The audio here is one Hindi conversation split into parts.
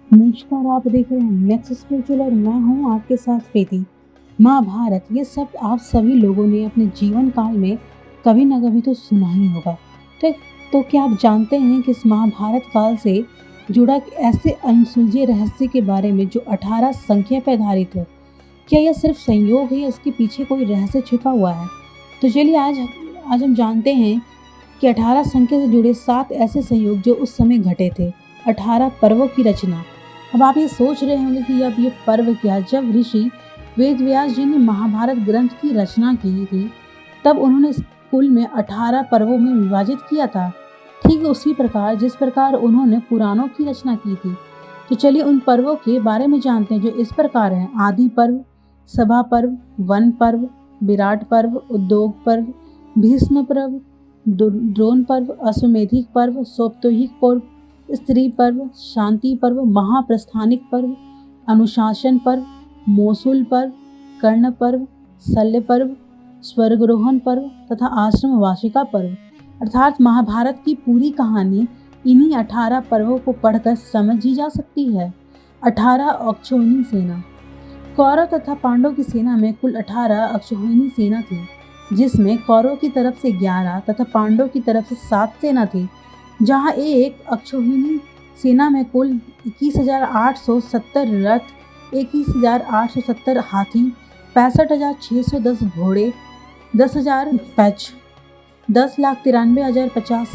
नमस्कार, आप देख रहे हैं नेक्स्ट स्पिरिचुअल और मैं हूं आपके साथ प्रीति। महाभारत ये शब्द आप सभी लोगों ने अपने जीवन काल में कभी न कभी तो सुना ही होगा। तो, तो क्या आप जानते हैं कि इस महाभारत काल से जुड़ा एक ऐसे अनसुलझे रहस्य के बारे में जो 18 संख्या पर आधारित है? क्या यह सिर्फ संयोग है या इसके पीछे कोई रहस्य छिपा हुआ है? तो चलिए आज हम जानते हैं कि 18 संख्या से जुड़े 7 ऐसे संयोग जो उस समय घटे थे। 18 पर्वों की रचना। अब आप ये सोच रहे होंगे कि अब ये पर्व क्या? जब ऋषि वेद व्यास जी ने महाभारत ग्रंथ की रचना की थी तब उन्होंने कुल में 18 पर्वों में विभाजित किया था, ठीक उसी प्रकार जिस प्रकार उन्होंने पुराणों की रचना की थी। तो चलिए उन पर्वों के बारे में जानते हैं जो इस प्रकार हैं: आदि पर्व, सभा पर्व, वन पर्व, विराट पर्व, उद्योग पर्व, भीष्म पर्व, द्रोण पर्व, अश्वमेधिक पर्व, सौप्तोहिक पर्व, स्त्री पर्व, शांति पर्व, महाप्रस्थानिक पर्व, अनुशासन पर्व, मौसूल पर्व, कर्ण पर्व, शल्य पर्व, स्वर्गरोहण पर्व तथा आश्रम वासिका पर्व। अर्थात महाभारत की पूरी कहानी इन्हीं 18 पर्वों को पढ़कर समझी जा सकती है। 18 अक्षौहिणी सेना। कौरव तथा पांडव की सेना में कुल 18 अक्षौहिणी सेना थी, जिसमें कौरव की तरफ से 11 तथा पांडव की तरफ से 7 सेना थी। जहां एक अक्षौहिणी सेना में कुल 21,870 रथ, 21,870 हाथी, 65,610 घोड़े, 10,000 पैच, 10,93,050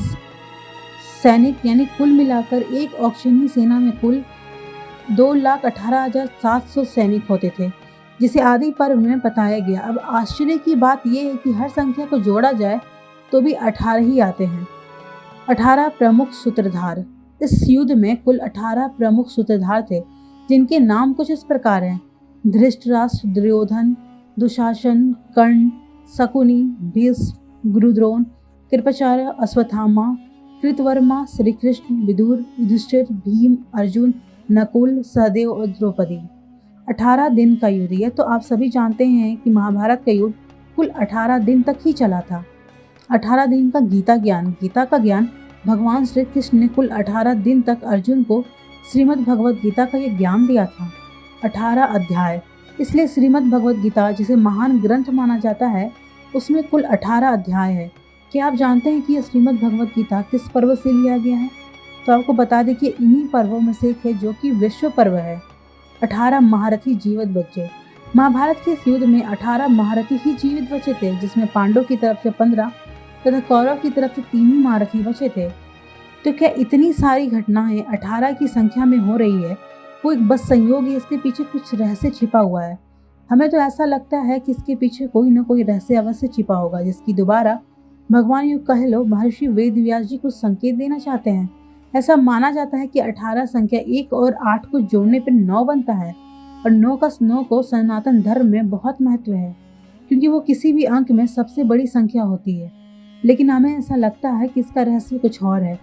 सैनिक यानी कुल मिलाकर एक अक्षौहिणी सेना में कुल 2,18,700 सैनिक होते थे, जिसे आदि पर्व में बताया गया। अब आश्चर्य की बात यह है कि हर संख्या को जोड़ा जाए तो भी 18 ही आते हैं। 18 प्रमुख सूत्रधार। इस युद्ध में कुल 18 प्रमुख सूत्रधार थे, जिनके नाम कुछ इस प्रकार हैं: धृतराष्ट्र, दुर्योधन, दुशासन, कर्ण, शकुनी, भीष्म, गुरुद्रोण, कृपाचार्य, अश्वत्थामा, कृतवर्मा, श्री कृष्ण, विदुर, युधिष्ठिर, भीम, अर्जुन, नकुल, सहदेव और द्रौपदी। 18 दिन का युद्ध। यह तो आप सभी जानते हैं कि महाभारत का युद्ध कुल 18 दिन तक ही चला था। 18 दिन का गीता ज्ञान। गीता का ज्ञान भगवान श्री कृष्ण ने कुल 18 दिन तक अर्जुन को श्रीमद् भगवद गीता का यह ज्ञान दिया था। 18 अध्याय। इसलिए श्रीमद् भगवद गीता जिसे महान ग्रंथ माना जाता है, उसमें कुल 18 अध्याय है। क्या आप जानते हैं कि यह श्रीमद् भगवद गीता किस पर्व से लिया गया है? तो आपको बता दें कि इन्हीं पर्वों में से एक है जो कि विश्व पर्व है। 18 महारथी जीवित बचे। महाभारत के इस युद्ध में 18 महारथी ही जीवित बचे थे, जिसमें पांडव की तरफ से 15 तथा कौरव की तरफ से 3 ही महारथी बचे थे। तो क्या इतनी सारी घटनाएं 18 की संख्या में हो रही है? वो एक बस संयोग है? इसके पीछे कुछ रहस्य छिपा हुआ है? हमें तो ऐसा लगता है कि इसके पीछे कोई न कोई रहस्य अवश्य छिपा होगा, जिसकी दोबारा भगवान यूँ कह लो महर्षि वेद व्यास जी कुछ संकेत देना चाहते हैं। ऐसा माना जाता है कि 18 संख्या 1 और 8 को जोड़ने पर 9 बनता है, और 9 को सनातन धर्म में बहुत महत्व है, क्योंकि वो किसी भी अंक में सबसे बड़ी संख्या होती है। लेकिन हमें ऐसा लगता है कि इसका रहस्य कुछ और है।